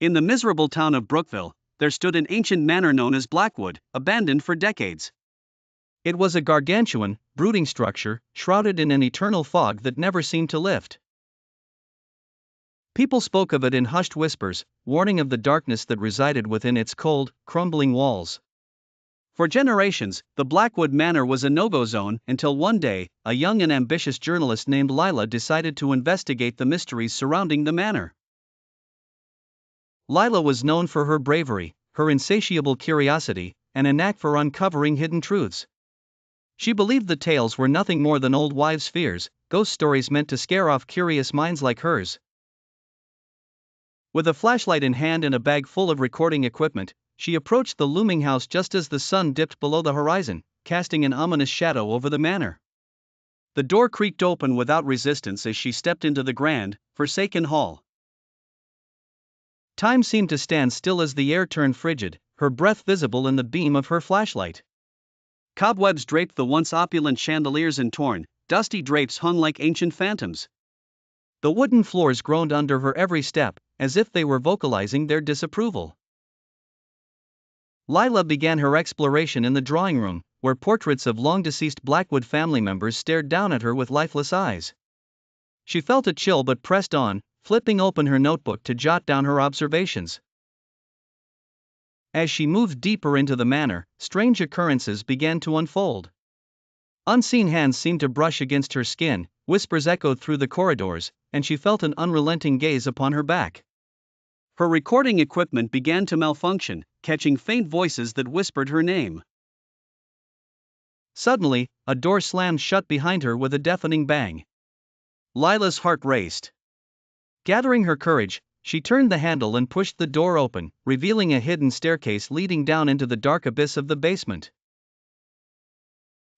In the miserable town of Brookville, there stood an ancient manor known as Blackwood, abandoned for decades. It was a gargantuan, brooding structure, shrouded in an eternal fog that never seemed to lift. People spoke of it in hushed whispers, warning of the darkness that resided within its cold, crumbling walls. For generations, the Blackwood Manor was a no-go zone until one day, a young and ambitious journalist named Lila decided to investigate the mysteries surrounding the manor. Lila was known for her bravery, her insatiable curiosity, and a knack for uncovering hidden truths. She believed the tales were nothing more than old wives' fears, ghost stories meant to scare off curious minds like hers. With a flashlight in hand and a bag full of recording equipment, she approached the looming house just as the sun dipped below the horizon, casting an ominous shadow over the manor. The door creaked open without resistance as she stepped into the grand, forsaken hall. Time seemed to stand still as the air turned frigid, her breath visible in the beam of her flashlight. Cobwebs draped the once opulent chandeliers and torn, dusty drapes hung like ancient phantoms. The wooden floors groaned under her every step, as if they were vocalizing their disapproval. Lila began her exploration in the drawing room, where portraits of long-deceased Blackwood family members stared down at her with lifeless eyes. She felt a chill but pressed on, flipping open her notebook to jot down her observations. As she moved deeper into the manor, strange occurrences began to unfold. Unseen hands seemed to brush against her skin, whispers echoed through the corridors, and she felt an unrelenting gaze upon her back. Her recording equipment began to malfunction, catching faint voices that whispered her name. Suddenly, a door slammed shut behind her with a deafening bang. Lila's heart raced. Gathering her courage, she turned the handle and pushed the door open, revealing a hidden staircase leading down into the dark abyss of the basement.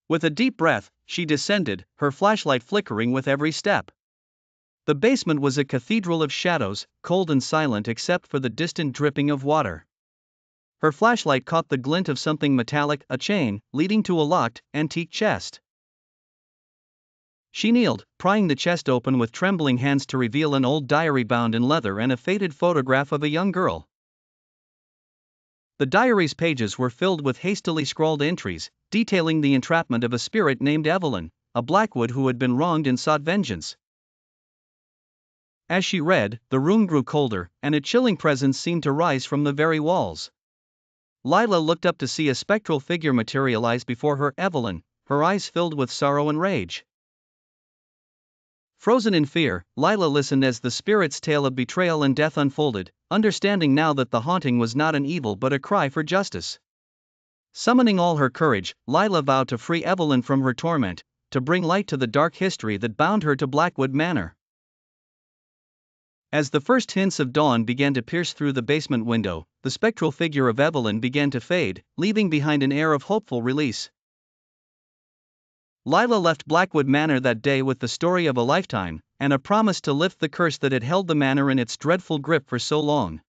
With a deep breath, she descended, her flashlight flickering with every step. The basement was a cathedral of shadows, cold and silent except for the distant dripping of water. Her flashlight caught the glint of something metallic, a chain, leading to a locked, antique chest. She kneeled, prying the chest open with trembling hands to reveal an old diary bound in leather and a faded photograph of a young girl. The diary's pages were filled with hastily scrawled entries, detailing the entrapment of a spirit named Evelyn, a Blackwood who had been wronged and sought vengeance. As she read, the room grew colder, and a chilling presence seemed to rise from the very walls. Lila looked up to see a spectral figure materialize before her, Evelyn, her eyes filled with sorrow and rage. Frozen in fear, Lila listened as the spirit's tale of betrayal and death unfolded, understanding now that the haunting was not an evil but a cry for justice. Summoning all her courage, Lila vowed to free Evelyn from her torment, to bring light to the dark history that bound her to Blackwood Manor. As the first hints of dawn began to pierce through the basement window, the spectral figure of Evelyn began to fade, leaving behind an air of hopeful release. Lila left Blackwood Manor that day with the story of a lifetime, and a promise to lift the curse that had held the manor in its dreadful grip for so long.